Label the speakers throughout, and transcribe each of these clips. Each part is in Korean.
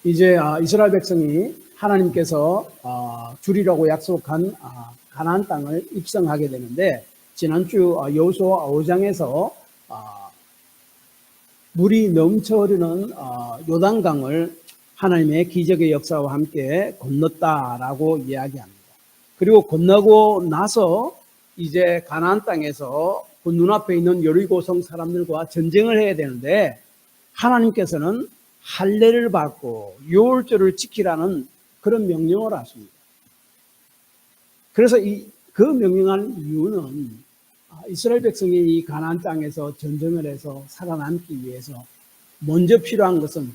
Speaker 1: 이제 이스라엘 백성이 하나님께서 주리라고 약속한 가나안 땅을 입성하게 되는데, 지난주 여호수아 5장에서 물이 넘쳐 흐르는 요단강을 하나님의 기적의 역사와 함께 건넜다라고 이야기합니다. 그리고 건너고 나서 이제 가나안 땅에서 그 눈앞에 있는 여리고성 사람들과 전쟁을 해야 되는데, 하나님께서는 할례를 받고 유월절을 지키라는 그런 명령을 하십니다. 그래서 그 명령한 이유는 이스라엘 백성이 이 가나안 땅에서 전쟁을 해서 살아남기 위해서 먼저 필요한 것은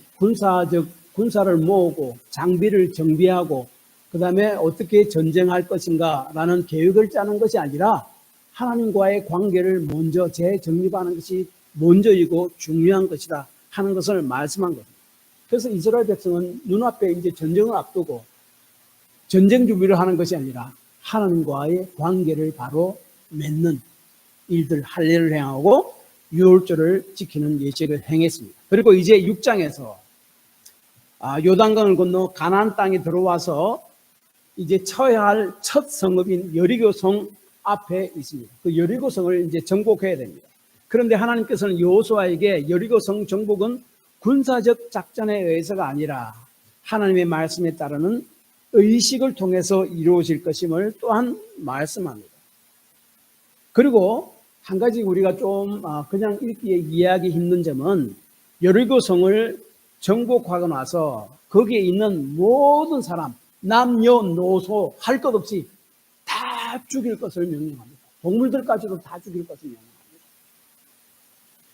Speaker 1: 군사를 모으고 장비를 정비하고 그 다음에 어떻게 전쟁할 것인가 라는 계획을 짜는 것이 아니라 하나님과의 관계를 먼저 재정립하는 것이 먼저이고 중요한 것이다 하는 것을 말씀한 겁니다. 그래서 이스라엘 백성은 눈앞에 이제 전쟁을 앞두고 전쟁 준비를 하는 것이 아니라 하나님과의 관계를 바로 맺는 일들, 할례를 행하고 유월절을 지키는 예식을 행했습니다. 그리고 이제 6장에서 요단강을 건너 가나안 땅에 들어와서 이제 쳐야 할 첫 성읍인 여리고성 앞에 있습니다. 그 여리고성을 이제 정복해야 됩니다. 그런데 하나님께서는 여호수아에게 여리고성 정복은 군사적 작전에 의해서가 아니라 하나님의 말씀에 따르는 의식을 통해서 이루어질 것임을 또한 말씀합니다. 그리고 한 가지 우리가 좀 그냥 읽기에 이해하기 힘든 점은, 여리고성을 정복하고 나서 거기에 있는 모든 사람, 남녀노소 할 것 없이 다 죽일 것을 명령합니다. 동물들까지도 다 죽일 것을 명령합니다.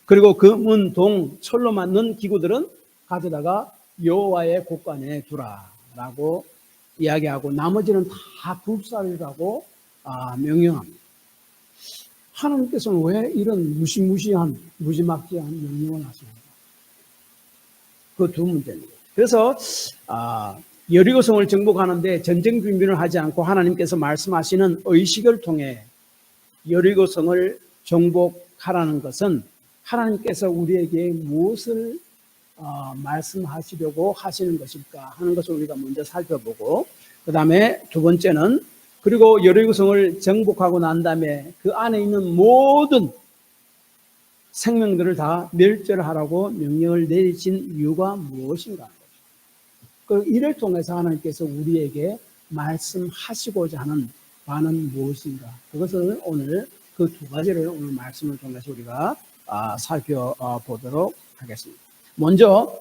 Speaker 1: 그리고 금, 동, 철로 만든 기구들은 가져다가 여호와의 곳간에 두라라고 이야기하고 나머지는 다 불살이라고 명령합니다. 하나님께서는 왜 이런 무시무시한 무지막지한 명령을 하십니까? 그 두 문제입니다. 그래서 여리고성을 정복하는데 전쟁 준비를 하지 않고 하나님께서 말씀하시는 의식을 통해 여리고성을 정복하라는 것은 하나님께서 우리에게 무엇을 말씀하시려고 하시는 것일까 하는 것을 우리가 먼저 살펴보고, 그 다음에 두 번째는 그리고 여리고성을 정복하고 난 다음에 그 안에 있는 모든 생명들을 다 멸절하라고 명령을 내리신 이유가 무엇인가? 그 이를 통해서 하나님께서 우리에게 말씀하시고자 하는 바는 무엇인가? 그것을 오늘 그 두 가지를 오늘 말씀을 통해서 우리가 살펴보도록 하겠습니다. 먼저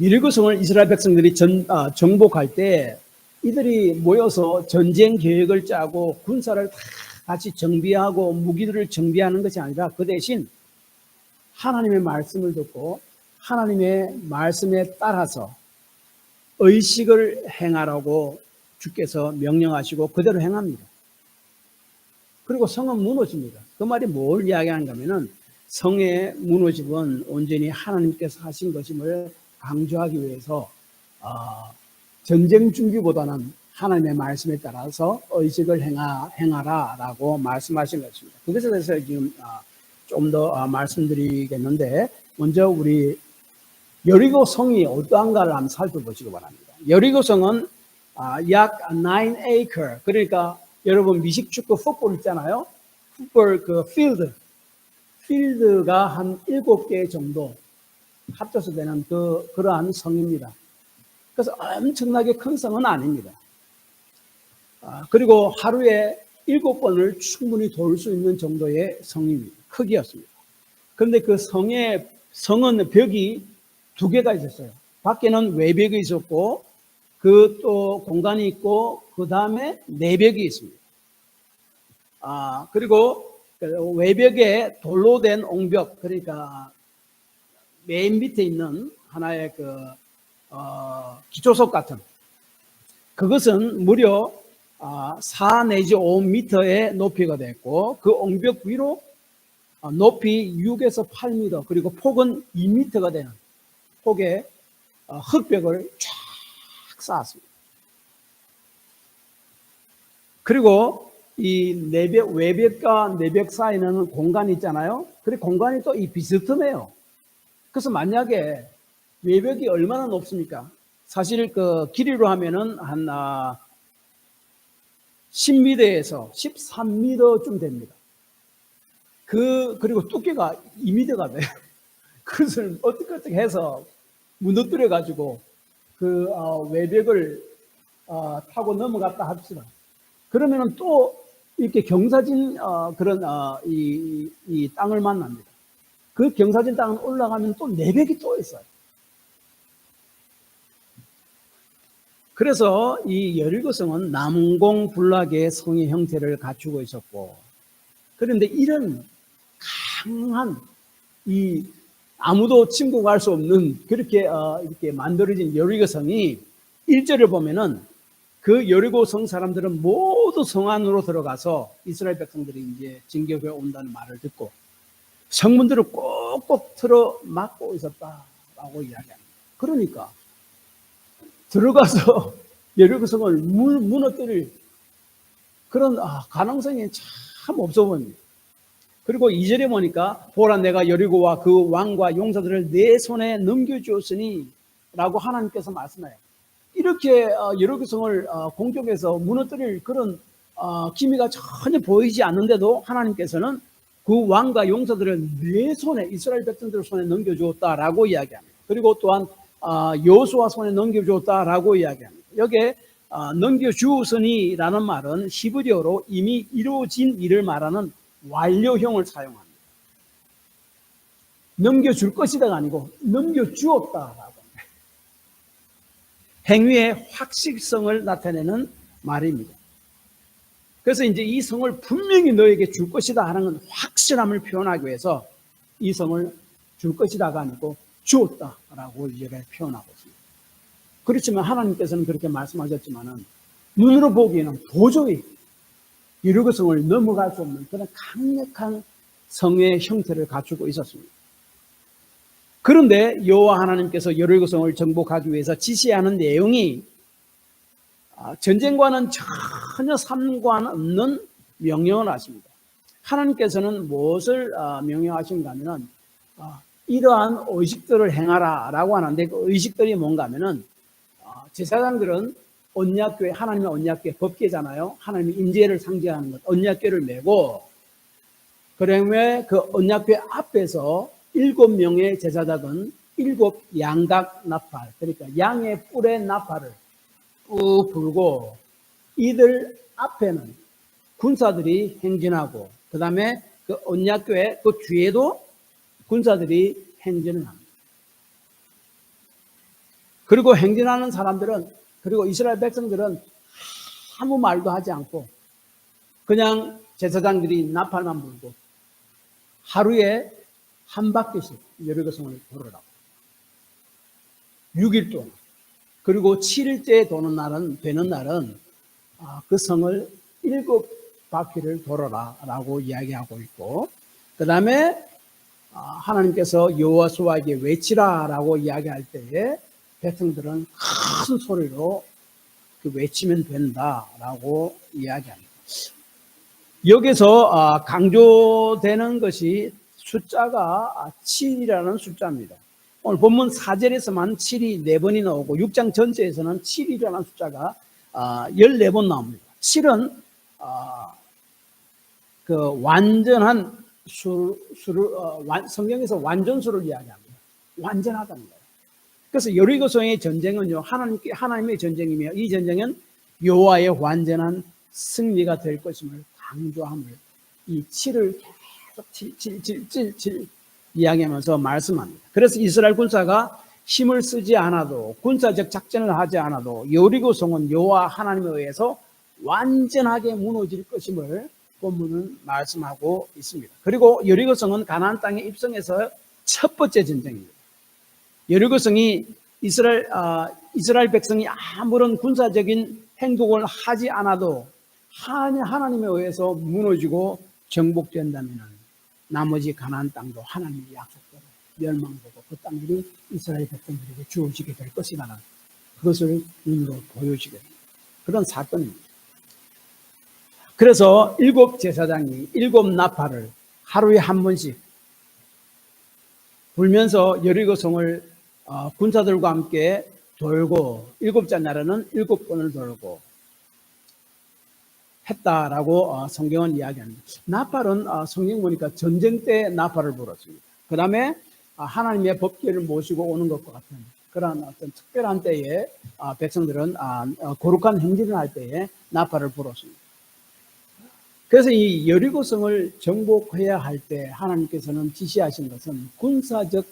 Speaker 1: 여리고성을 이스라엘 백성들이 정복할 때 이들이 모여서 전쟁 계획을 짜고 군사를 다 같이 정비하고 무기들을 정비하는 것이 아니라 그 대신 하나님의 말씀을 듣고 하나님의 말씀에 따라서 의식을 행하라고 주께서 명령하시고 그대로 행합니다. 그리고 성은 무너집니다. 그 말이 뭘 이야기하는가 하면은 성의 무너짐은 온전히 하나님께서 하신 것임을 강조하기 위해서 전쟁 준비보다는 하나님의 말씀에 따라서 의식을 행하라라고 말씀하신 것입니다. 그것에 대해서 지금 좀 더 말씀드리겠는데, 먼저 우리 여리고성이 어떠한가를 한번 살펴보시기 바랍니다. 여리고성은 약 9acre, 그러니까 여러분 미식축구 풋볼 있잖아요. 풋볼 그 필드가 한 7개 정도 합쳐서 되는 그러한 성입니다. 그래서 엄청나게 큰 성은 아닙니다. 그리고 하루에 7번을 충분히 돌 수 있는 정도의 성입니다. 크기였습니다. 그런데 그 성은 벽이 2개가 있었어요. 밖에는 외벽이 있었고, 그 또 공간이 있고, 그 다음에 내벽이 있습니다. 그리고 외벽에 돌로 된 옹벽, 그러니까 맨 밑에 있는 하나의 기초석 같은, 그것은 무려 4 내지 5m의 높이가 됐고, 그 옹벽 위로 높이 6에서 8m, 그리고 폭은 2m가 되는 폭의 흙벽을 쫙 쌓았습니다. 그리고 이 외벽과 내벽 사이에는 공간이 있잖아요. 그리고 공간이 또 이 비스듬해요. 그래서 만약에 외벽이 얼마나 높습니까? 사실 그 길이로 하면은 한 10m에서 13m쯤 됩니다. 그리고 두께가 2m가 돼요. 그것을 어떻게 해서 무너뜨려 가지고 그 외벽을 타고 넘어갔다 합시다. 그러면은 또 이렇게 경사진 그런 이 땅을 만납니다. 그 경사진 땅을 올라가면 또 내벽이 또 있어요. 그래서 이 여리고성은 남공불락의 성의 형태를 갖추고 있었고, 그런데 이런 강한 이 아무도 침공할 수 없는 그렇게 이렇게 만들어진 여리고성이 1절을 보면은 그 여리고성 사람들은 모두 성 안으로 들어가서 이스라엘 백성들이 이제 진격해 온다는 말을 듣고 성문들을 꼭꼭 틀어 막고 있었다라고 이야기합니다. 그러니까 들어가서 여리고성을 무너뜨릴 그런 가능성이 참 없어 보입니다. 그리고 2절에 보니까 보라 내가 여리고와 그 왕과 용사들을 내 손에 넘겨주었으니 라고 하나님께서 말씀해요. 이렇게 여리고성을 공격해서 무너뜨릴 그런 기미가 전혀 보이지 않는데도 하나님께서는 그 왕과 용사들을 내 손에 이스라엘 백성들 손에 넘겨주었다라고 이야기합니다. 그리고 또한 여호수아 손에 넘겨주었다라고 이야기합니다. 여기에 넘겨주었으니라는 말은 히브리어로 이미 이루어진 일을 말하는 완료형을 사용합니다. 넘겨줄 것이다가 아니고 넘겨주었다라고. 행위의 확실성을 나타내는 말입니다. 그래서 이제 이 성을 분명히 너에게 줄 것이다 하는 건 확실함을 표현하기 위해서 이 성을 줄 것이다가 아니고 주었다라고 이제를 표현하고 있습니다. 그렇지만 하나님께서는 그렇게 말씀하셨지만은 눈으로 보기에는 도저히 여리고성을 넘어갈 수 없는 그런 강력한 성의 형태를 갖추고 있었습니다. 그런데 여호와 하나님께서 여리고성을 정복하기 위해서 지시하는 내용이 전쟁과는 전혀 상관없는 명령을 하십니다. 하나님께서는 무엇을 명령하신가 하면은 이러한 의식들을 행하라 라고 하는데 그 의식들이 뭔가 하면은 제사장들은 언약궤, 하나님의 언약궤, 법궤잖아요. 하나님의 임재를 상징하는 것, 언약궤를 메고 그러면 그 언약궤 앞에서 7명의 제사장은 7 양각 나팔, 그러니까 양의 뿔의 나팔을 꾹 불고 이들 앞에는 군사들이 행진하고 그 다음에 그 언약궤 그 뒤에도 군사들이 행진을 합니다. 그리고 행진하는 사람들은 그리고 이스라엘 백성들은 아무 말도 하지 않고 그냥 제사장들이 나팔만 불고 하루에 한 바퀴씩 여리고성을 돌으라고 6일 동안 그리고 7일째 되는 날은 그 성을 7바퀴를 돌아라 라고 이야기하고 있고 그 다음에 하나님께서 여호수아에게 외치라 라고 이야기할 때에 백성들은 큰 소리로 외치면 된다라고 이야기합니다. 여기서 강조되는 것이 숫자가 7이라는 숫자입니다. 오늘 본문 4절에서만 7이 4번이 나오고 6장 전체에서는 7이라는 숫자가 14번 나옵니다. 7은 그 완전한 수를 성경에서 완전수를 이야기합니다. 완전하다는 거예요. 그래서 여리고성의 전쟁은요 하나님의 전쟁이며 이 전쟁은 여호와의 완전한 승리가 될 것임을 강조함을 이 7을 계속 7 이야기하면서 말씀합니다. 그래서 이스라엘 군사가 힘을 쓰지 않아도 군사적 작전을 하지 않아도 여리고성은 여호와 하나님에 의해서 완전하게 무너질 것임을 본문은 말씀하고 있습니다. 그리고 여리고성은 가나안 땅에 입성해서 첫 번째 전쟁입니다. 여리고성이 이스라엘 백성이 아무런 군사적인 행동을 하지 않아도 하나님에 의해서 무너지고 정복된다면 나머지 가나안 땅도 하나님의 약속대로 멸망되고 그 땅들이 이스라엘 백성들에게 주어지게 될 것이라는 그것을 눈으로 보여지게 됩니다. 그런 사건입니다. 그래서 7 제사장이 7 나팔을 하루에 한 번씩 불면서 여리고성을 군사들과 함께 돌고 일곱째 날에는 7번을 돌고 했다라고 성경은 이야기합니다. 나팔은 성경 보니까 전쟁 때 나팔을 불었습니다. 그 다음에 하나님의 법궤를 모시고 오는 것과 같은 그런 어떤 특별한 때에 백성들은 거룩한 행진을 할 때에 나팔을 불었습니다. 그래서 이 여리고성을 정복해야 할 때 하나님께서는 지시하신 것은 군사적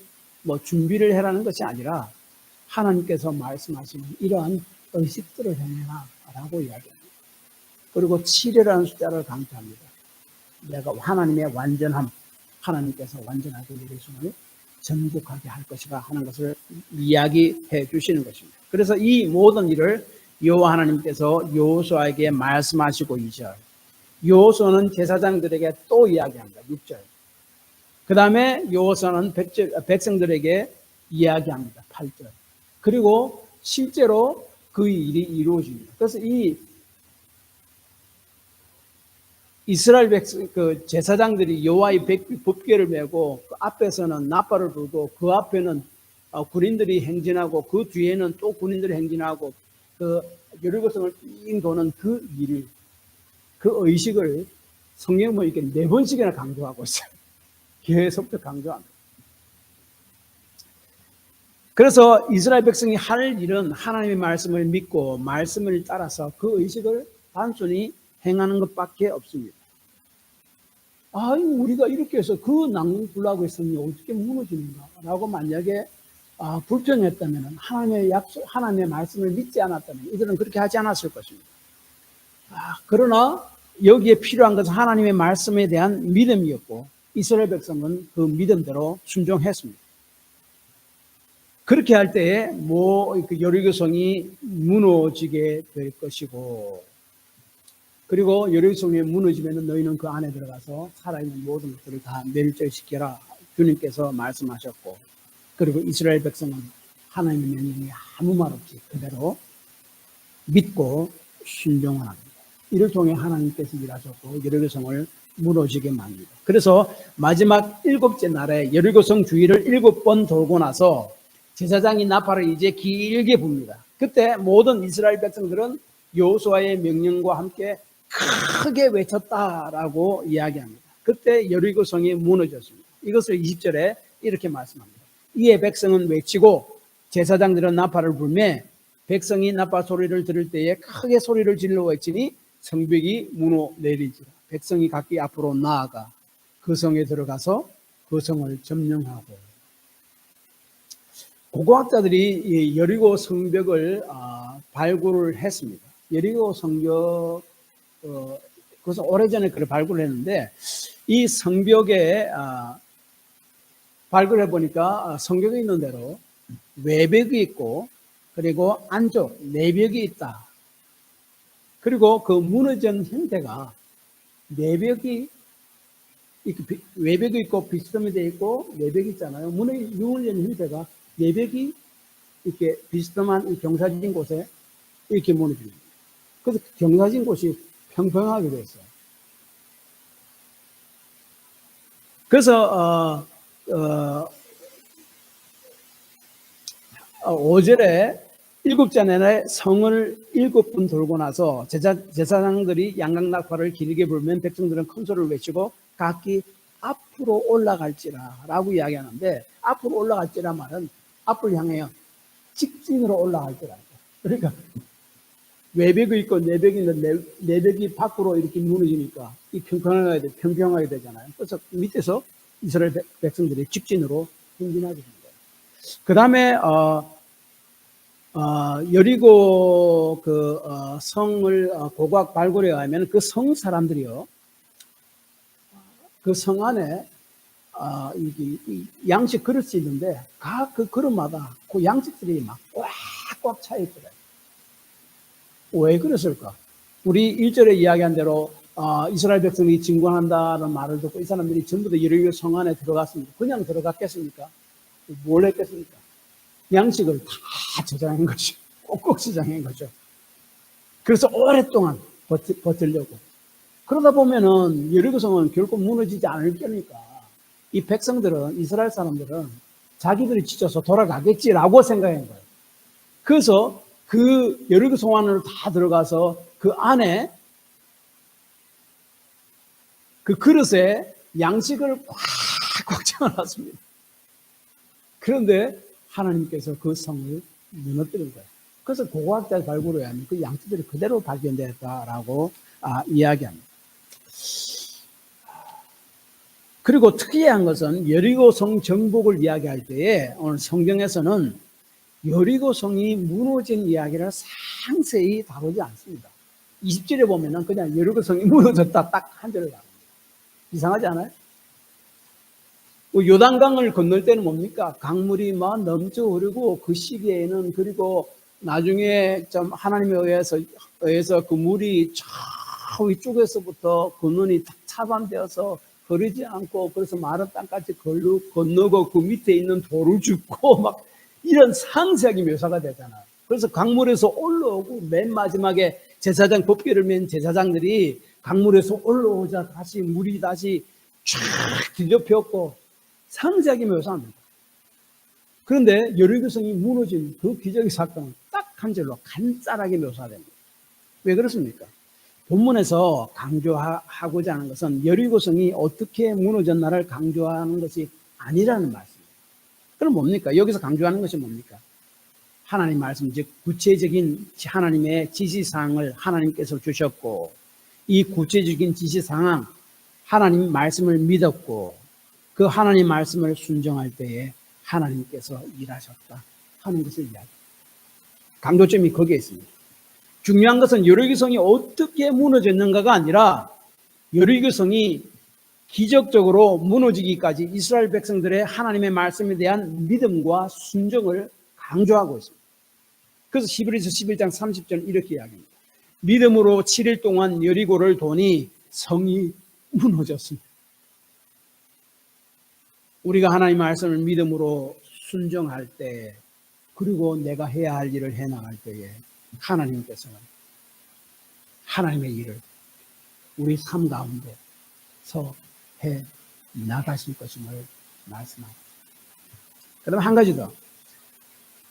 Speaker 1: 준비를 해라는 것이 아니라 하나님께서 말씀하시는 이러한 의식들을 행해라 라고 이야기합니다. 그리고 7이라는 숫자를 강조합니다. 내가 하나님의 완전함, 하나님께서 완전하게 여리고성을 정복하게 할 것이다 하는 것을 이야기해 주시는 것입니다. 그래서 이 모든 일을 여호와 하나님께서 여호수아에게 말씀하시고 2절, 여호수아는 제사장들에게 또 이야기합니다. 6절. 그 다음에 여호수아는 백성들에게 이야기합니다. 8절. 그리고 실제로 그 일이 이루어집니다. 그래서 이 이스라엘 백성, 제사장들이 여호와의 법궤를 메고 그 앞에서는 나팔을 불고 그 앞에는 군인들이 행진하고 그 뒤에는 또 군인들이 행진하고 그 여리고성을 삥 도는 그 일, 그 의식을 성경 보니까 4번씩이나 강조하고 있어요. 계속해서 강조합니다. 그래서 이스라엘 백성이 할 일은 하나님의 말씀을 믿고 말씀을 따라서 그 의식을 단순히 행하는 것밖에 없습니다. 우리가 이렇게 해서 그 낭불나고 있으니 어떻게 무너지는가? 라고 만약에 불평했다면 하나님의 말씀을 믿지 않았다면 이들은 그렇게 하지 않았을 것입니다. 그러나 여기에 필요한 것은 하나님의 말씀에 대한 믿음이었고 이스라엘 백성은 그 믿음대로 순종했습니다. 그렇게 할 때에 여리고성이 무너지게 될 것이고, 그리고 여리고성이 무너지면 너희는 그 안에 들어가서 살아있는 모든 것들을 다 멸절시켜라 주님께서 말씀하셨고, 그리고 이스라엘 백성은 하나님의 명령에 아무 말 없이 그대로 믿고 순종을 합니다. 이를 통해 하나님께서 일하셨고 여리고성을 무너지게 만듭니다. 그래서 마지막 7째 날에 여리고성 주위를 7번 돌고 나서 제사장이 나팔을 이제 길게 붑니다. 그때 모든 이스라엘 백성들은 여호수아의 명령과 함께 크게 외쳤다라고 이야기합니다. 그때 여리고성이 무너졌습니다. 이것을 20절에 이렇게 말씀합니다. 이에 백성은 외치고 제사장들은 나팔을 불매 백성이 나팔 소리를 들을 때에 크게 소리를 질러 외치니 성벽이 무너내리지라. 백성이 각기 앞으로 나아가 그 성에 들어가서 그 성을 점령하고. 고고학자들이 여리고 성벽을 발굴을 했습니다. 여리고 성벽, 그것은 오래전에 그걸 발굴을 했는데 이 성벽에 발굴해 보니까 성경에 있는 대로 외벽이 있고 그리고 안쪽 내벽이 있다. 그리고 그 무너진 형태가 내벽이 외벽이 있고 비스듬히 되어 있고 내벽이 있잖아요. 무너진 형태가 내벽이 이렇게 비스듬한 이 경사진 곳에 이렇게 무너집니다. 그래서 경사진 곳이 평평하게 됐어요. 그래서 5절에 7째 날에 성을 7번 돌고 나서 제사장들이 양각나팔을 길게 불면 백성들은 큰 소리를 외치고 각기 앞으로 올라갈지라 라고 이야기하는데, 앞으로 올라갈지라 말은 앞을 향해요. 직진으로 올라갈지라. 그러니까 외벽이 있고 내벽이 있는데 내벽이 밖으로 이렇게 무너지니까 이 평평하게 되잖아요. 그래서 밑에서 이스라엘 백성들이 직진으로 행진하게 됩니다. 그 다음에 여리고 성을 고고학 발굴에 의하면 그 성 사람들이요, 그 성 안에 양식 그릇이 있는데 각 그 그릇마다 그 양식들이 막 꽉꽉 차 있더래요. 왜 그랬을까? 우리 1절에 이야기한 대로 이스라엘 백성이 진군한다는 말을 듣고 이 사람들이 전부 다 여리고 성 안에 들어갔습니다. 그냥 들어갔겠습니까? 뭘 했겠습니까? 양식을 다 저장한 거죠. 꼭꼭 저장한 거죠. 그래서 오랫동안 버틸려고. 그러다 보면은 여리고성은 결국 무너지지 않을 거니까 이 백성들은, 이스라엘 사람들은 자기들이 지쳐서 돌아가겠지라고 생각한 거예요. 그래서 그 여리고 성 안으로 다 들어가서 그 안에 그 그릇에 양식을 꽉꽉 채워놨습니다. 그런데 하나님께서 그 성을 무너뜨린 거예요. 그래서 고고학자 발굴에 의하면 그 양식들이 그대로 발견됐다라고 이야기합니다. 그리고 특이한 것은 여리고성 정복을 이야기할 때에 오늘 성경에서는 여리고성이 무너진 이야기를 상세히 다루지 않습니다. 20절에 보면은 그냥 여리고성이 무너졌다 딱 한 절을 나옵니다. 이상하지 않아요? 요단강을 건널 때는 뭡니까? 강물이 막 넘쳐 흐르고 그 시기에는 그리고 나중에 좀 하나님에 의해서 그 물이 저 위쪽에서부터 건너니 차반되어서 흐르지 않고 그래서 마른 땅까지 건너고 그 밑에 있는 돌을 줍고 막 이런 상세하게 묘사가 되잖아요. 그래서 강물에서 올라오고 맨 마지막에 제사장 법궤를 맨 제사장들이 강물에서 올라오자 다시 물이 다시 쫙 뒤덮였고 상세하게 묘사합니다. 그런데 여리고성이 무너진 그 기적의 사건은 딱 한 절로 간단하게 묘사됩니다. 왜 그렇습니까? 본문에서 강조하고자 하는 것은 여리고성이 어떻게 무너졌나를 강조하는 것이 아니라는 말씀입니다. 그럼 뭡니까? 여기서 강조하는 것이 뭡니까? 하나님 말씀, 즉 구체적인 하나님의 지시사항을 하나님께서 주셨고 이 구체적인 지시사항, 하나님 말씀을 믿었고 그 하나님 말씀을 순종할 때에 하나님께서 일하셨다 하는 것을 이야기합니다. 강조점이 거기에 있습니다. 중요한 것은 여리고성이 어떻게 무너졌는가가 아니라 여리고성이 기적적으로 무너지기까지 이스라엘 백성들의 하나님의 말씀에 대한 믿음과 순종을 강조하고 있습니다. 그래서 히브리서 11장 30절 이렇게 이야기합니다. 믿음으로 7일 동안 여리고를 도니 성이 무너졌습니다. 우리가 하나님의 말씀을 믿음으로 순종할 때 그리고 내가 해야 할 일을 해나갈 때에 하나님께서는 하나님의 일을 우리 삶 가운데서 해 나가실 것임을 말씀합니다. 그다음 한 가지 더.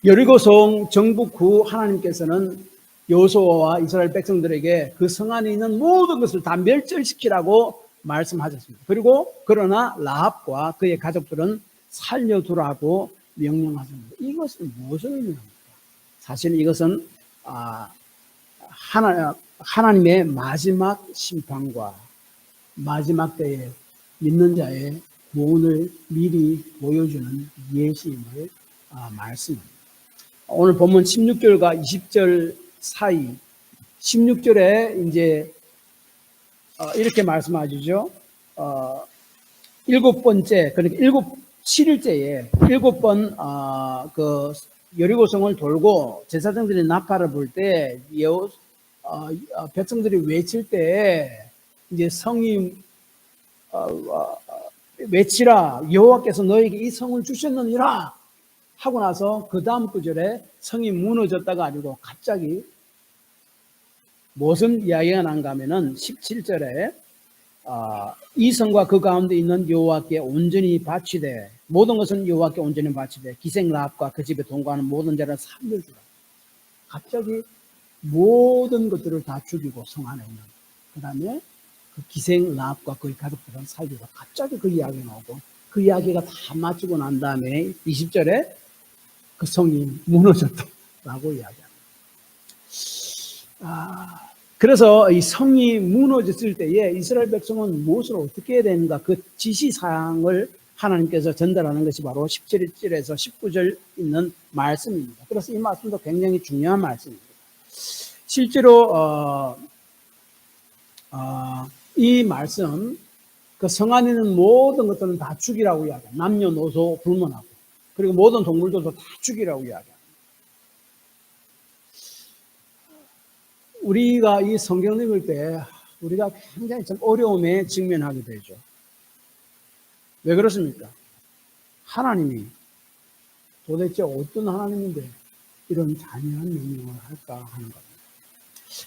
Speaker 1: 여리고성 정복 후 하나님께서는 여호수아와 이스라엘 백성들에게 그 성 안에 있는 모든 것을 다 멸절시키라고 말씀하셨습니다. 그리고 그러나 라합과 그의 가족들은 살려두라고 명령하셨습니다. 이것은 무엇을 의미합니까? 사실 이것은 하나님의 마지막 심판과 마지막 때에 믿는 자의 구원을 미리 보여주는 예시임을 말씀합니다. 오늘 본문 16절과 20절 사이 16절에 이제 이렇게 말씀하시죠. 7번째, 그러니까 7일째에 7번 그 여리고성을 돌고 제사장들이 나팔을 불 때 백성들이 외칠 때 이제 성이 외치라 여호와께서 너에게 이 성을 주셨느니라 하고 나서 그 다음 구절에 성이 무너졌다가 아니고 갑자기 무슨 이야기가 난가 하면은 17절에 이 성과 그 가운데 있는 여호와께 온전히 바치되 모든 것은 여호와께 온전히 바치되 기생 라합과 그 집에 동거하는 모든 자를 살려주라. 갑자기 모든 것들을 다 죽이고 성 안에 있는 그 다음에 그 기생 라합과 그의 가족들은 살려주라. 갑자기 그 이야기가 나오고 그 이야기가 다 마치고 난 다음에 20절에 그 성이 무너졌다라고 이야기합니다. 그래서 이 성이 무너졌을 때에 이스라엘 백성은 무엇을 어떻게 해야 되는가 그 지시사항을 하나님께서 전달하는 것이 바로 17절에서 19절 있는 말씀입니다. 그래서 이 말씀도 굉장히 중요한 말씀입니다. 실제로 이 말씀 그 성 안에 있는 모든 것들은 다 죽이라고 이야기합니다. 남녀노소 불문하고 그리고 모든 동물들도 다 죽이라고 이야기합니다. 우리가 이 성경을 읽을 때 우리가 굉장히 좀 어려움에 직면하게 되죠. 왜 그렇습니까? 하나님이 도대체 어떤 하나님인데 이런 잔인한 명령을 할까 하는 겁니다.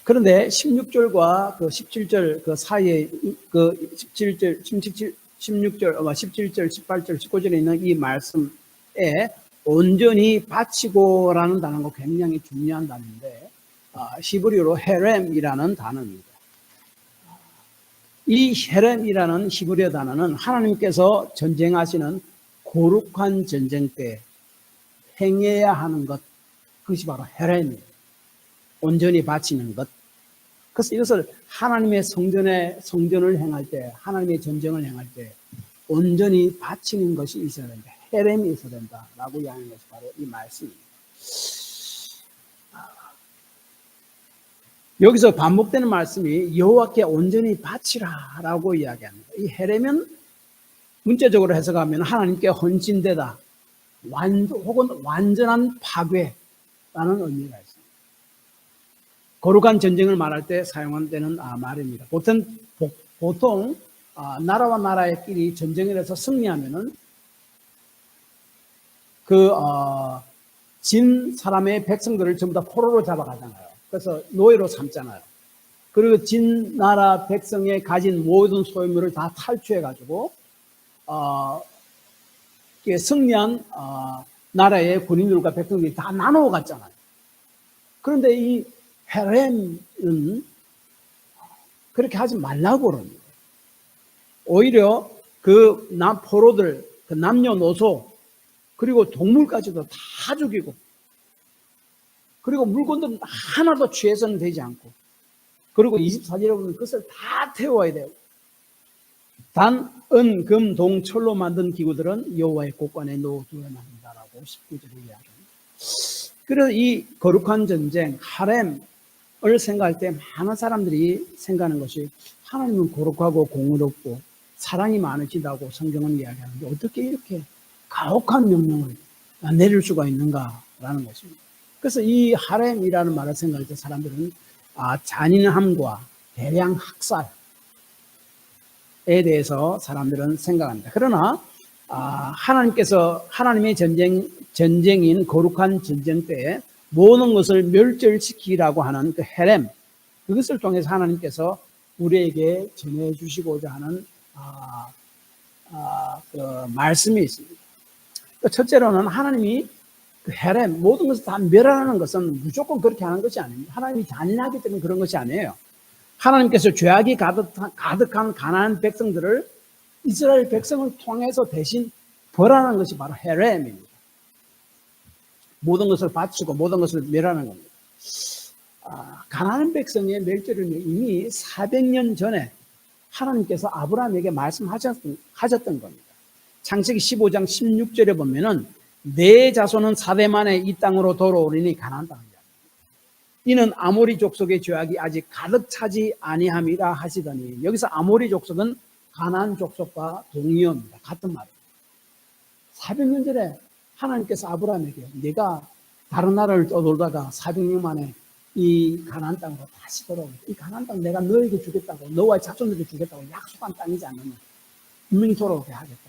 Speaker 1: 그런데 16절과 그 17절 그 사이에 그 17절, 16절, 17절, 18절, 19절에 있는 이 말씀 온전히 바치고라는 단어가 굉장히 중요한 단어인데 히브리어로 헤렘이라는 단어입니다. 이 헤렘이라는 히브리어 단어는 하나님께서 전쟁하시는 거룩한 전쟁 때 행해야 하는 것, 그것이 바로 헤렘이에요. 온전히 바치는 것. 그래서 이것을 하나님의 성전을 행할 때, 하나님의 전쟁을 행할 때 온전히 바치는 것이 있어야 된다. 헤렘이 있어야 된다라고 이야기하는 것이 바로 이 말씀입니다. 여기서 반복되는 말씀이 여호와께 온전히 바치라라고 이야기합니다. 이 헤렘은 문자적으로 해석하면 하나님께 헌신되다, 혹은 완전한 파괴라는 의미가 있습니다. 거룩한 전쟁을 말할 때 사용되는 말입니다. 보통 나라와 나라끼리 전쟁을 해서 승리하면은 진 사람의 백성들을 전부 다 포로로 잡아가잖아요. 그래서 노예로 삼잖아요. 그리고 진 나라 백성의 가진 모든 소유물을 다 탈취해가지고 승리한 나라의 군인들과 백성들이 다 나누어 갔잖아요. 그런데 이 헤렘은 그렇게 하지 말라고 그럽니다. 오히려 포로들, 남녀노소, 그리고 동물까지도 다 죽이고, 그리고 물건들은 하나도 취해서는 되지 않고, 그리고 24절에 보면 그것을 다 태워야 돼요. 단 은, 금, 동, 철로 만든 기구들은 여호와의 곳간에 넣어두어야 합니다라고 19절에 이야기합니다. 그래서 이 거룩한 전쟁, 하렘을 생각할 때 많은 사람들이 생각하는 것이 하나님은 거룩하고 공의롭고 사랑이 많으시다고 성경은 이야기하는데 어떻게 이렇게 가혹한 명령을 내릴 수가 있는가라는 것입니다. 그래서 이 하렘이라는 말을 생각할 때 사람들은 잔인함과 대량 학살에 대해서 사람들은 생각합니다. 그러나 하나님의 전쟁인 거룩한 전쟁 때에 모든 것을 멸절시키라고 하는 그 헤렘, 그것을 통해서 하나님께서 우리에게 전해주시고자 하는 그 말씀이 있습니다. 첫째로는 하나님이 그 헤렘, 모든 것을 다 멸하는 것은 무조건 그렇게 하는 것이 아닙니다. 하나님이 잔인하기 때문에 그런 것이 아니에요. 하나님께서 죄악이 가득한 가나안 백성들을 이스라엘 백성을 통해서 대신 벌하는 것이 바로 헤렘입니다. 모든 것을 바치고 모든 것을 멸하는 겁니다. 가나안 백성의 멸절은 이미 400년 전에 하나님께서 아브라함에게 말씀하셨던 겁니다. 창세기 15장 16절에 보면은 내 자손은 4대 만에 이 땅으로 돌아오리니 가나안 땅이다. 이는 아모리 족속의 죄악이 아직 가득 차지 아니함이라 하시더니, 여기서 아모리 족속은 가나안 족속과 동의어입니다. 같은 말입니다. 400년 전에 하나님께서 아브라함에게 네가 다른 나라를 떠돌다가 400년 만에 이 가나안 땅으로 다시 돌아오겠다. 이 가나안 땅 내가 너에게 주겠다고, 너와 자손들에게 주겠다고 약속한 땅이지 않느냐. 분명히 돌아오게 하겠다.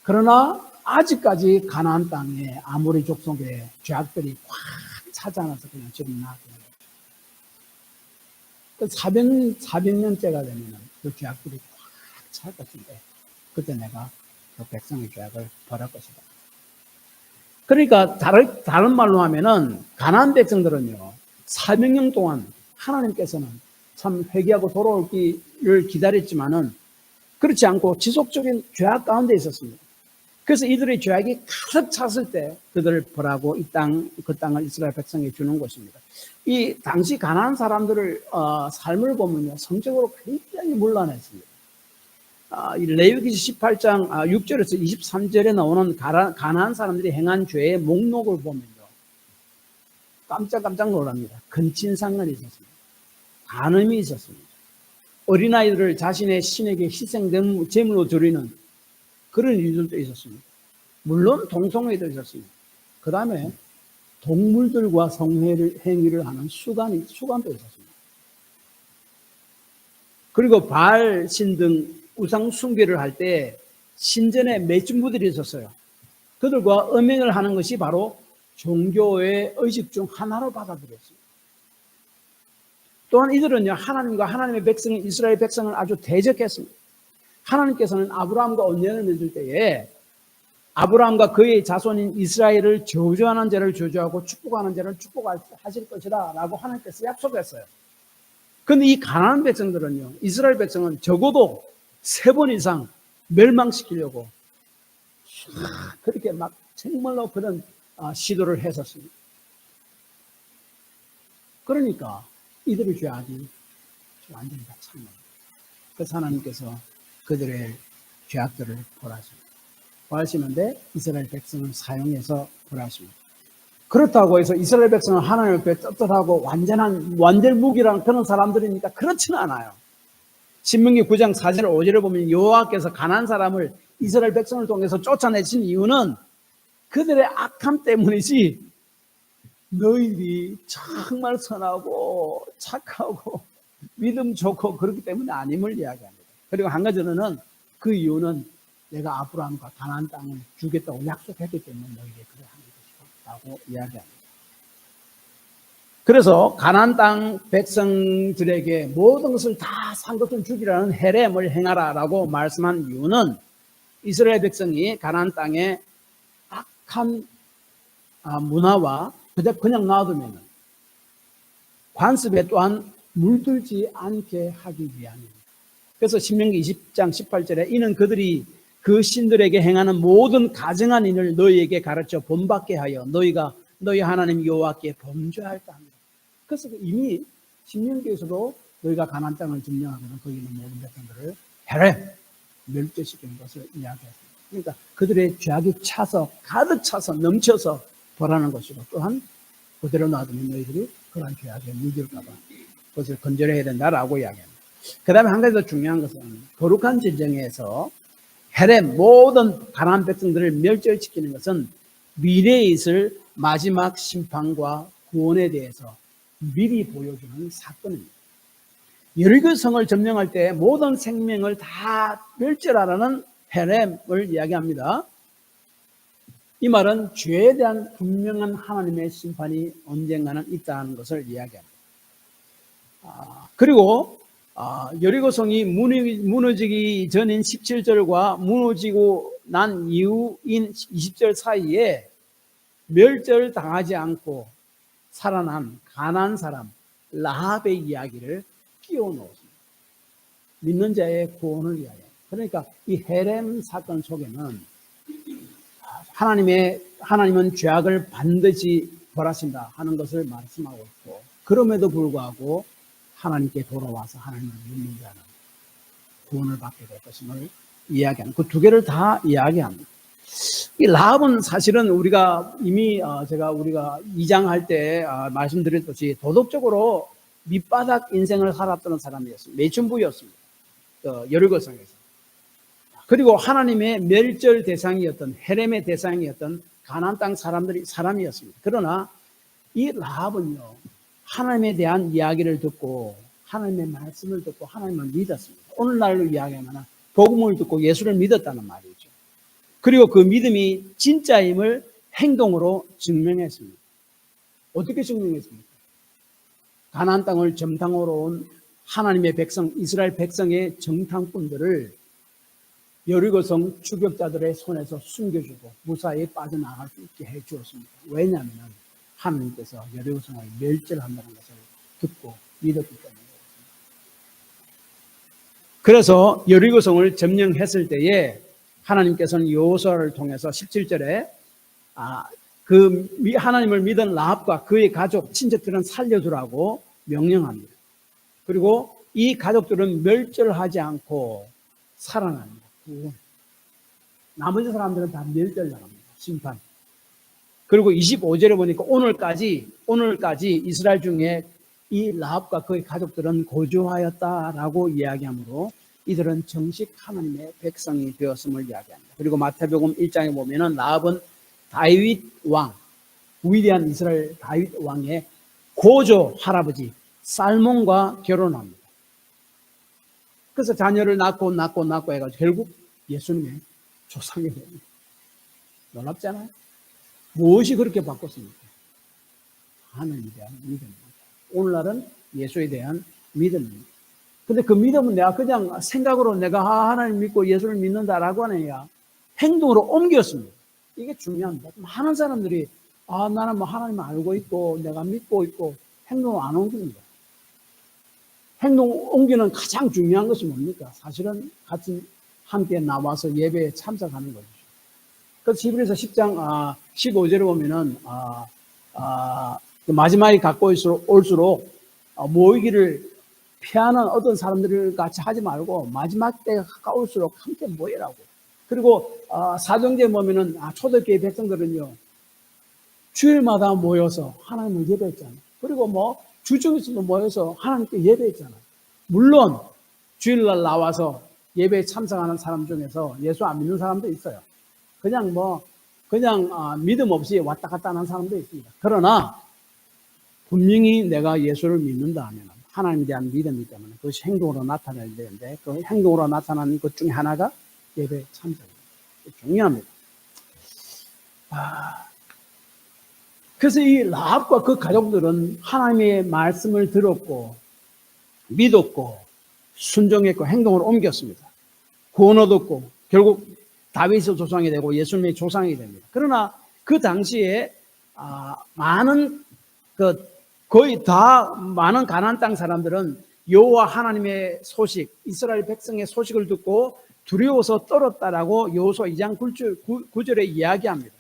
Speaker 1: 그러나 아직까지 가나안 땅에 아모리 족속의 죄악들이 꽉 차지 않아서 그냥 지금 나왔거든요. 400년째가 되면 그 죄악들이 꽉 찰 것인데 그때 내가 그 백성의 죄악을 벌할 것이다. 그러니까 다른 말로 하면은 가나안 백성들은요 400년 동안 하나님께서는 참 회개하고 돌아오기를 기다렸지만은 그렇지 않고 지속적인 죄악 가운데 있었습니다. 그래서 이들의 죄악이 가득 찼을 때 그들을 벌하고 그 땅을 이스라엘 백성에 주는 것입니다. 이 당시 가나안 사람들을 삶을 보면요 성적으로 굉장히 문란했습니다. 레위기 18장 6절에서 23절에 나오는 가나안 사람들이 행한 죄의 목록을 보면요 깜짝 놀랍니다. 근친상간이 있었습니다. 간음이 있었습니다. 어린아이들을 자신의 신에게 희생된 제물로 드리는 그런 일들도 있었습니다. 물론 동성애도 있었습니다. 그 다음에 동물들과 성행위를 하는 수간도 있었습니다. 그리고 바알 신 등 우상 숭배를 할 때 신전에 매춘부들이 있었어요. 그들과 음행을 하는 것이 바로 종교의 의식 중 하나로 받아들였습니다. 또한 이들은요 하나님과 하나님의 백성인 이스라엘 백성을 아주 대적했습니다. 하나님께서는 아브라함과 언약을 맺을 때에 아브라함과 그의 자손인 이스라엘을 저주하는 자를 저주하고 축복하는 자를 축복하실 것이다 라고 하나님께서 약속했어요. 근데 이 가나안 백성들은요, 이스라엘 백성은 적어도 3번 이상 멸망시키려고 그렇게 막 정말로 그런 시도를 했었습니다. 그러니까 이들의 죄악이 완전히 다 참는 거예요. 그래서 하나님께서 그들의 죄악들을 벌하시는데 이스라엘 백성을 사용해서 벌하십니다. 그렇다고 해서 이스라엘 백성은 하나님 앞에 떳떳하고 완전무기라는 그런 사람들이니까 그렇지는 않아요. 신명기 9장 4절 5절을 보면 여호와께서 가나안 사람을 이스라엘 백성을 통해서 쫓아내신 이유는 그들의 악함 때문이지 너희들이 정말 선하고 착하고 믿음 좋고 그렇기 때문에 아님을 이야기합니다. 그리고 한 가지는 그 이유는 내가 아브라함과 가나안 땅을 주겠다고 약속했기 때문에 너희에게 그래 하는 것이다 라고 이야기합니다. 그래서 가나안 땅 백성들에게 모든 것을 다 산 것을 주기라는 헤렘을 행하라 라고 말씀한 이유는 이스라엘 백성이 가나안 땅에 악한 문화와 그냥 놔두면 관습에 또한 물들지 않게 하기 위함입니다. 그래서 신명기 20장 18절에 이는 그들이 그 신들에게 행하는 모든 가증한 일을 너희에게 가르쳐 본받게 하여 너희가 너희 하나님 여호와께 범죄할까 합니다. 그래서 이미 신명기에서도 너희가 가나안 땅을 점령하거든 거기 있는 모든 백성들을 헤렘 멸절시키는 것을 이야기했습니다. 그러니까 그들의 죄악이 가득 차서 넘쳐서 벌하는 것이고 또한 그대로 놔두면 너희들이 그러한 죄악에 물들까 봐 그것을 건절해야 된다라고 이야기합니다. 그 다음에 한 가지 더 중요한 것은 거룩한 전쟁에서 헤렘 모든 가나안 백성들을 멸절시키는 것은 미래에 있을 마지막 심판과 구원에 대해서 미리 보여주는 사건입니다. 여리고 성을 점령할 때 모든 생명을 다 멸절하라는 헤렘을 이야기합니다. 이 말은 죄에 대한 분명한 하나님의 심판이 언젠가는 있다는 것을 이야기합니다. 그리고 여리고성이 무너지기 전인 17절과 무너지고 난 이후인 20절 사이에 멸절당하지 않고 살아난 가나안 사람 라합의 이야기를 끼워 넣었습니다. 믿는 자의 구원을 이야기합니다. 그러니까 이 헤렘 사건 속에는 하나님은 죄악을 반드시 벌하신다 하는 것을 말씀하고 있고 그럼에도 불구하고 하나님께 돌아와서 하나님을 믿는 자는 구원을 받게 될 것임을 이야기하는 그 두 개를 다 이야기합니다. 이 라합은 사실은 우리가 이미 우리가 2장 할 때 말씀드렸듯이 도덕적으로 밑바닥 인생을 살았던 사람이었습니다. 매춘부였습니다. 여리고성에서. 그리고 하나님의 멸절 대상이었던 헤렘의 대상이었던 가나안 땅 사람이었습니다. 그러나 이 라합은요. 하나님에 대한 이야기를 듣고 하나님의 말씀을 듣고 하나님을 믿었습니다. 오늘날로 이야기하면 복음을 듣고 예수를 믿었다는 말이죠. 그리고 그 믿음이 진짜임을 행동으로 증명했습니다. 어떻게 증명했습니까? 가나안 땅을 정탐하러 온 하나님의 백성, 이스라엘 백성의 정탐꾼들을 여리고성 추격자들의 손에서 숨겨주고 무사히 빠져나갈 수 있게 해 주었습니다. 왜냐하면 하나님께서 여리고성을 멸절한다는 것을 듣고 믿었기 때문에 그래서 여리고성을 점령했을 때에 하나님께서는 여호수아를 통해서 17절에 하나님을 믿은 라합과 그의 가족, 친척들은 살려두라고 명령합니다. 그리고 이 가족들은 멸절하지 않고 살아납니다. 나머지 사람들은 다 멸절당합니다. 심판. 그리고 25절에 보니까 오늘까지 이스라엘 중에 이 라합과 그의 가족들은 거주하였다라고 이야기하므로 이들은 정식 하나님의 백성이 되었음을 이야기합니다. 그리고 마태복음 1장에 보면은 라합은 다윗 왕, 위대한 이스라엘 다윗 왕의 고조 할아버지 살몬과 결혼합니다. 그래서 자녀를 낳고 해가지고 결국 예수님의 조상이 됩니다. 놀랍잖아요? 무엇이 그렇게 바꿨습니까? 하나님에 대한 믿음입니다. 오늘날은 예수에 대한 믿음입니다. 근데 그 믿음은 내가 그냥 생각으로 내가 하나님 믿고 예수를 믿는다라고 하느냐 행동으로 옮겼습니다. 이게 중요합니다. 많은 사람들이 나는 뭐 하나님 알고 있고 내가 믿고 있고 행동을 안 옮깁니다. 행동 옮기는 가장 중요한 것이 뭡니까? 사실은 같이 함께 나와서 예배에 참석하는 거죠. 그래서 히브리서 10장 15절에 보면은 마지막이 갖고 올수록 모이기를 피하는 어떤 사람들 같이 하지 말고 마지막 때가 가까울수록 함께 모이라고. 그리고 사도행전에 보면은 초대교회 백성들은요 주일마다 모여서 하나님을 예배했잖아요. 그리고 뭐 주중에서도 모여서 하나님께 예배했잖아요. 물론 주일날 나와서 예배에 참석하는 사람 중에서 예수 안 믿는 사람도 있어요. 그냥 믿음 없이 왔다 갔다 하는 사람도 있습니다. 그러나 분명히 내가 예수를 믿는다 하면 하나님에 대한 믿음이기 때문에 그것이 행동으로 나타나야 되는데 그 행동으로 나타나는 것 중에 하나가 예배 참석입니다. 중요합니다. 그래서 이 라합과 그 가족들은 하나님의 말씀을 들었고 믿었고 순종했고 행동을 옮겼습니다. 구원 얻었고 결국 다윗의 조상이 되고 예수님의 조상이 됩니다. 그러나 그 당시에 많은 거의 다 많은 가나안 땅 사람들은 여호와 하나님의 소식, 이스라엘 백성의 소식을 듣고 두려워서 떨었다라고 여호수아 2장 9절에 이야기합니다.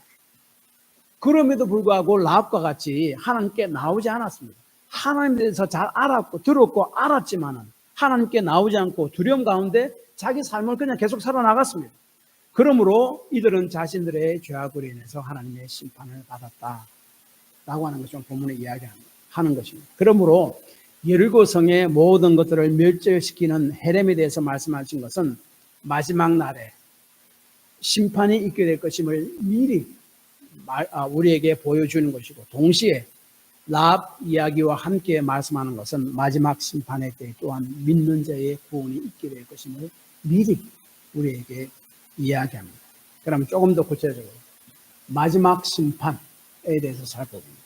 Speaker 1: 그럼에도 불구하고 라합과 같이 하나님께 나오지 않았습니다. 하나님에 대해서 잘 알았고 들었고 알았지만은 하나님께 나오지 않고 두려움 가운데 자기 삶을 그냥 계속 살아나갔습니다. 그러므로 이들은 자신들의 죄악으로 인해서 하나님의 심판을 받았다라고 하는 것을 본문에 이야기하는 것입니다. 그러므로 여리고 성의 모든 것들을 멸절시키는 헤렘에 대해서 말씀하신 것은 마지막 날에 심판이 있게 될 것임을 미리 우리에게 보여주는 것이고 동시에 라합 이야기와 함께 말씀하는 것은 마지막 심판의 때 또한 믿는 자의 구원이 있게 될 것임을 미리 우리에게 이야기합니다. 그럼 조금 더 구체적으로 마지막 심판에 대해서 살펴봅니다.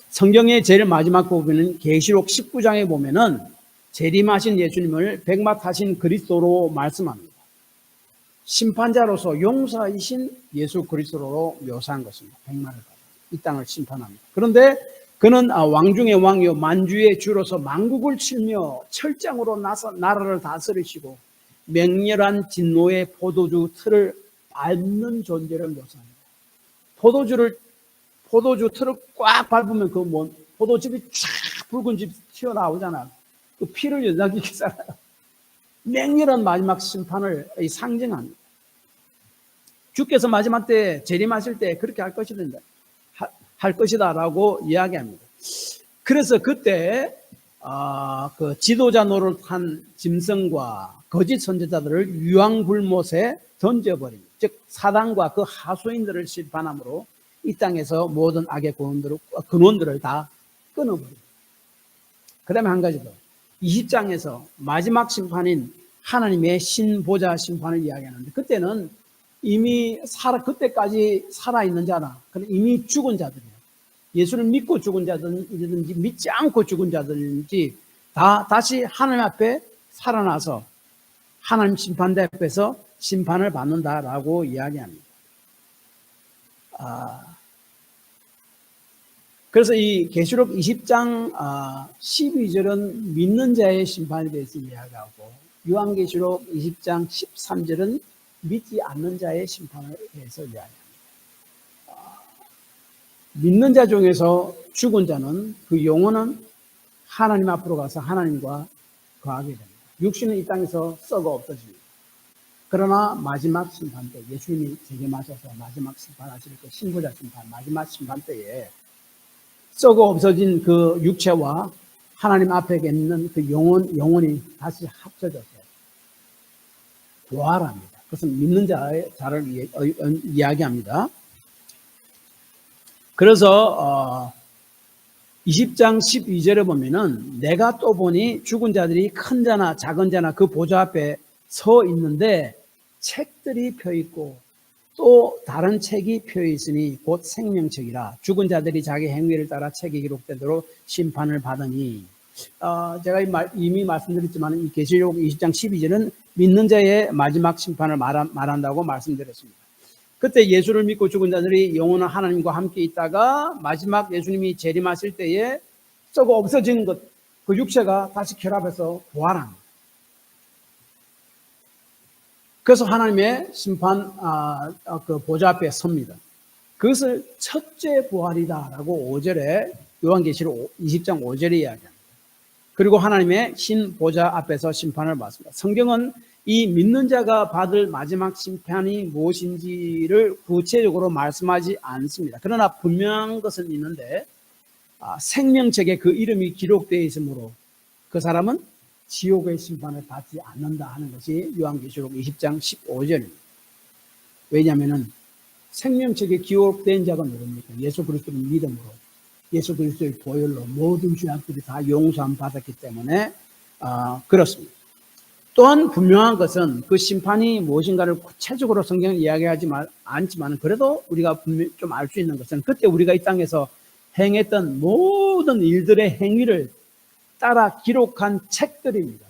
Speaker 1: 성경의 제일 마지막 부분은 계시록 19장에 보면은 재림하신 예수님을 백마타신 그리스도로 말씀합니다. 심판자로서 용사이신 예수 그리스도로 묘사한 것입니다. 백마를 받아 이 땅을 심판합니다. 그런데 그는 왕 중의 왕이요 만주의 주로서 만국을 치며 철장으로 나서 나라를 다스리시고 맹렬한 진노의 포도주 틀을 밟는 존재를 묘사합니다. 포도주 틀을 꽉 밟으면 포도즙이 쫙 붉은 즙이 튀어나오잖아요. 그 피를 연상시키잖아요. 맹렬한 마지막 심판을 상징합니다. 주께서 마지막 때 재림하실 때 그렇게 할 것이다라고 이야기합니다. 그래서 그때 그 지도자 노릇한 짐승과 거짓 선지자들을 유황불못에 던져버립니다. 즉 사단과 그 하수인들을 심판함으로 이 땅에서 모든 악의 근원들을 다 끊어버립니다. 그 다음에 한 가지 더 20장에서 마지막 심판인 하나님의 신보좌 심판을 이야기하는데 그때는 이미 그때까지 살아있는 자나 이미 죽은 자들이에요. 예수를 믿고 죽은 자든지 믿지 않고 죽은 자든지 다시 하나님 앞에 살아나서 하나님 심판대 앞에서 심판을 받는다라고 이야기합니다. 그래서 이 계시록 20장 12절은 믿는 자의 심판에 대해서 이야기하고 요한계시록 20장 13절은 믿지 않는 자의 심판에 대해서 이야기합니다. 믿는 자 중에서 죽은 자는 그 영혼은 하나님 앞으로 가서 하나님과 거하게 됩니다. 육신은 이 땅에서 썩어 없어집니다. 그러나 마지막 심판 때 예수님이 재림하셔서 마지막 심판하실 때 신부자 심판 마지막 심판 때에 썩어 없어진 그 육체와 하나님 앞에 있는 그 영혼이 다시 합쳐져서 부활합니다. 그것은 믿는 자를 이야기합니다. 그래서 20장 12절에 보면은 내가 또 보니 죽은 자들이 큰 자나 작은 자나 그 보좌 앞에 서 있는데 책들이 펴 있고 또 다른 책이 펴 있으니 곧 생명책이라 죽은 자들이 자기 행위를 따라 책이 기록되도록 심판을 받으니 제가 이미 말씀드렸지만 이 계시록 20장 12절은 믿는 자의 마지막 심판을 말한다고 말씀드렸습니다. 그때 예수를 믿고 죽은 자들이 영원한 하나님과 함께 있다가 마지막 예수님이 재림하실 때에 썩어 없어진 것, 그 육체가 다시 결합해서 부활합니다. 그래서 하나님의 심판 그 보좌 앞에 섭니다. 그것을 첫째 부활이다라고 5절에 요한계시록 20장 5절에 이야기합니다. 그리고 하나님의 신 보좌 앞에서 심판을 받습니다. 성경은 이 믿는 자가 받을 마지막 심판이 무엇인지를 구체적으로 말씀하지 않습니다. 그러나 분명한 것은 있는데 생명책에 그 이름이 기록되어 있으므로 그 사람은 지옥의 심판을 받지 않는다 하는 것이 요한계시록 20장 15절입니다. 왜냐하면 생명책에 기록된 자가 누굽니까? 예수 그리스도를 믿음으로 예수 그리스도의 보혈로 모든 죄악들이 다 용서함 받았기 때문에 그렇습니다. 또한 분명한 것은 그 심판이 무엇인가를 구체적으로 성경은 이야기하지 않지만 그래도 우리가 좀 알 수 있는 것은 그때 우리가 이 땅에서 행했던 모든 일들의 행위를 따라 기록한 책들입니다.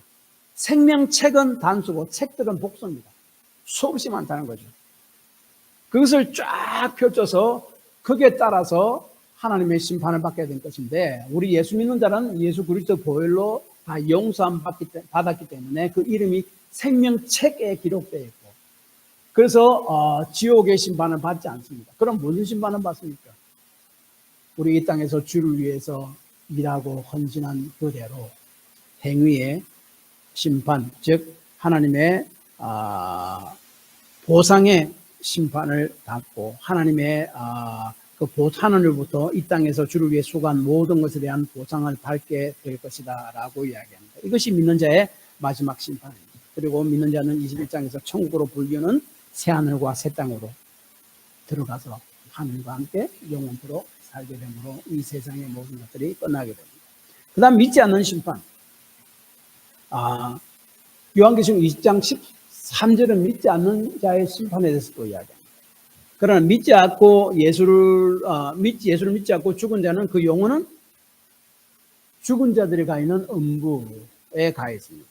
Speaker 1: 생명책은 단수고 책들은 복수입니다. 수없이 많다는 거죠. 그것을 쫙 펼쳐서 거기에 따라서 하나님의 심판을 받게 된 것인데 우리 예수 믿는 자는 예수 그리스도 보혈로 다 용서함 받았기 때문에 그 이름이 생명책에 기록되어 있고 그래서 지옥의 심판을 받지 않습니다. 그럼 무슨 심판을 받습니까? 우리 이 땅에서 주를 위해서 일하고 헌신한 그대로 행위의 심판, 즉 하나님의 보상의 심판을 받고 하나님의 그 하늘로부터 이 땅에서 주를 위해 수고한 모든 것에 대한 보상을 받게 될 것이다 라고 이야기합니다. 이것이 믿는 자의 마지막 심판입니다. 그리고 믿는 자는 21장에서 천국으로 불리는 새하늘과 새 땅으로 들어가서 하늘과 함께 영원토록 살게 되므로 이 세상의 모든 것들이 끝나게 됩니다. 그 다음 믿지 않는 심판. 요한계시록 20장 13절은 믿지 않는 자의 심판에 대해서 또 이야기합니다. 그러나 믿지 않고 예수를 믿지 않고 죽은 자는 그 영혼은 죽은 자들이 가 있는 음부에 가 있습니다.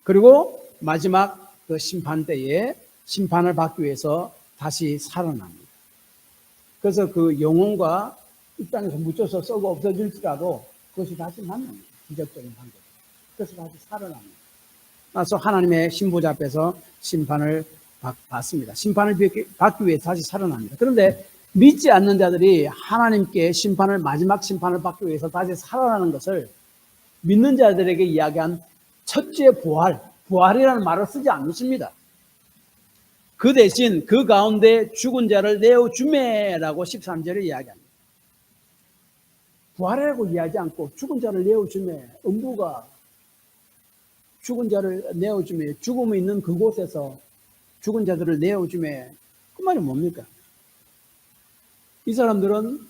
Speaker 1: 그리고 마지막 그 심판 때에 심판을 받기 위해서 다시 살아납니다. 그래서 그 영혼과 이 땅에서 묻혀서 썩어 없어질지라도 그것이 다시 만납니다. 기적적인 관계. 그래서 다시 살아납니다. 그래서 하나님의 신보좌 앞에서 심판을 받습니다. 심판을 받기 위해 다시 살아납니다. 그런데 믿지 않는 자들이 하나님께 마지막 심판을 받기 위해서 다시 살아나는 것을 믿는 자들에게 이야기한 첫째 부활이라는 말을 쓰지 않습니다. 그 대신 그 가운데 죽은 자를 내어주매라고 13절에 이야기합니다. 부활이라고 이야기하지 않고 죽은 자를 내어주매, 음부가 죽은 자를 내어주매, 죽음이 있는 그곳에서 죽은 자들을 내어주매, 그 말이 뭡니까? 이 사람들은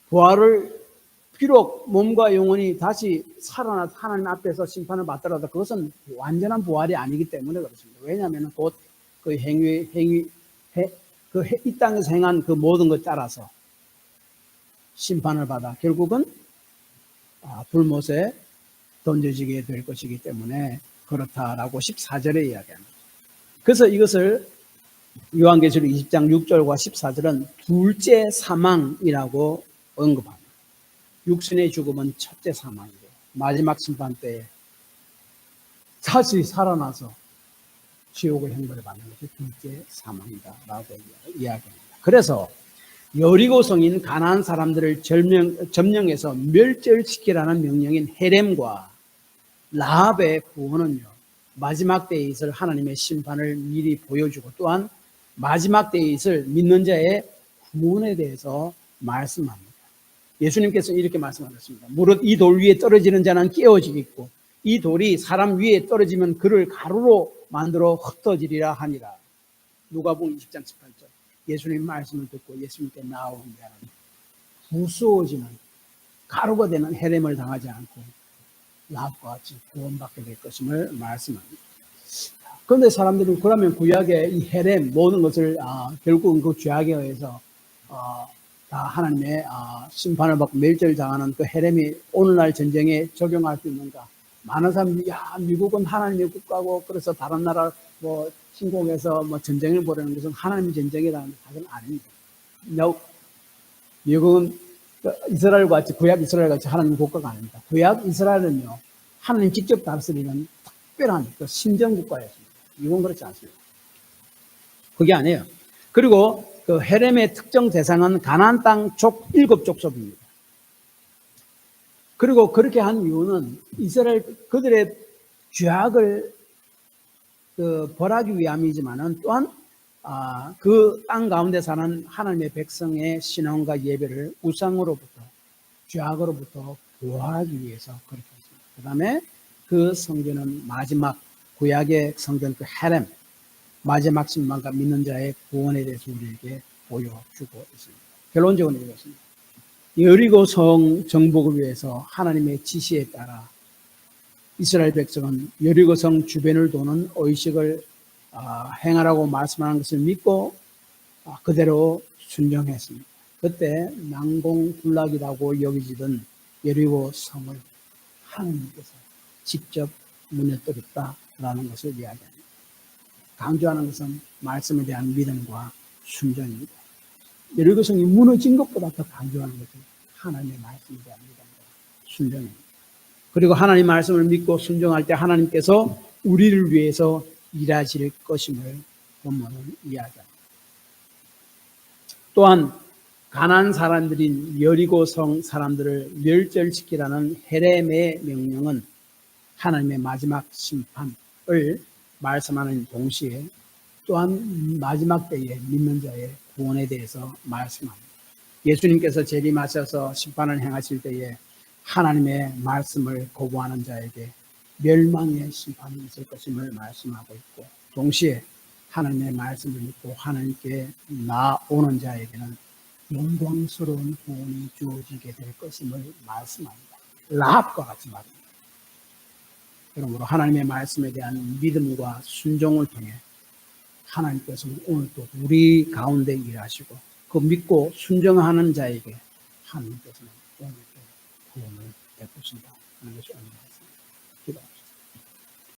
Speaker 1: 부활을 비록 몸과 영혼이 다시 살아나서 하나님 앞에서 심판을 받더라도 그것은 완전한 부활이 아니기 때문에 그렇습니다. 왜냐하면 곧 그 이 땅에서 행한 그 모든 것 따라서 심판을 받아 결국은 불못에 던져지게 될 것이기 때문에 그렇다라고 14절에 이야기합니다. 그래서 이것을 요한계시록 20장 6절과 14절은 둘째 사망이라고 언급합니다. 육신의 죽음은 첫째 사망이고 마지막 심판 때에 다시 살아나서 지옥의 형벌을 받는 것이 둘째 사망이다라고 이야기합니다. 그래서 여리고 성인 가나안 사람들을 점령해서 멸절시키라는 명령인 헤렘과 라합의 구원은요, 마지막 때에 있을 하나님의 심판을 미리 보여주고 또한 마지막 때에 있을 믿는 자의 구원에 대해서 말씀합니다. 예수님께서 이렇게 말씀하셨습니다. 무릇 이 돌 위에 떨어지는 자는 깨어지겠고 이 돌이 사람 위에 떨어지면 그를 가루로 만들어 흩어지리라 하니라. 누가복음 20장 18절. 예수님 말씀을 듣고 예수님께 나온 자는 부수어지는 가루가 되는 헤렘을 당하지 않고 라합과 같이 구원받게 될 것임을 말씀합니다. 그런데 사람들이 그러면 구약의 이 헤렘 모든 것을 결국은 그 죄악에 의해서 다 하나님의 심판을 받고 멸절을 당하는 그 헤렘이 오늘날 전쟁에 적용할 수 있는가? 많은 사람들이 미국은 하나님의 국가고 그래서 다른 나라 침공해서 뭐 전쟁을 벌이는 것은 하나님의 전쟁이라는 것은 아닙니다. 미국은 이스라엘과 같이, 구약 이스라엘 같이 하나님 국가가 아닙니다. 구약 이스라엘은요, 하나님 직접 다스리는 특별한 신정 국가였습니다. 미국은 그렇지 않습니다. 그게 아니에요. 그리고 그 헤렘의 특정 대상은 가나안 땅 7족속입니다. 그리고 그렇게 한 이유는 이스라엘 그들의 죄악을 벌하기 위함이지만은 또한 그 땅 가운데 사는 하나님의 백성의 신앙과 예배를 우상으로부터, 죄악으로부터 보호하기 위해서 그렇게 했습니다. 그 다음에 그 성전은 마지막 구약의 성전 그 헤렘, 마지막 신망과 믿는 자의 구원에 대해서 우리에게 보여주고 있습니다. 결론적으로 이것입니다. 여리고 성 정복을 위해서 하나님의 지시에 따라 이스라엘 백성은 여리고 성 주변을 도는 의식을 행하라고 말씀하는 것을 믿고 그대로 순종했습니다. 그때 난공불락이라고 여기지던 여리고 성을 하나님께서 직접 무너뜨렸다라는 것을 이야기합니다. 강조하는 것은 말씀에 대한 믿음과 순종입니다. 여리고 성이 무너진 것보다 더 강조하는 것은 하나님의 말씀에 대한 믿음과 순종입니다. 그리고 하나님 말씀을 믿고 순종할 때 하나님께서 우리를 위해서 일하실 것임을 본문은 이야기합니다. 또한 가나안 사람들인 여리고성 사람들을 멸절시키라는 헤렘의 명령은 하나님의 마지막 심판을 말씀하는 동시에 또한 마지막 때에 믿는 자의 구원에 대해서 말씀합니다. 예수님께서 재림하셔서 심판을 행하실 때에 하나님의 말씀을 거부하는 자에게 멸망의 심판이 있을 것임을 말씀하고 있고, 동시에 하나님의 말씀을 믿고 하나님께 나오는 자에게는 영광스러운 구원이 주어지게 될 것임을 말씀합니다. 라합과 같이 말입니다. 그러므로 하나님의 말씀에 대한 믿음과 순종을 통해 하나님께서 오늘도 우리 가운데 일하시고 그 믿고 순종하는 자에게 하나님께서는 오늘도 구원을 베푸신다 하는 것이 오늘 말씀입니다. 기도합시다.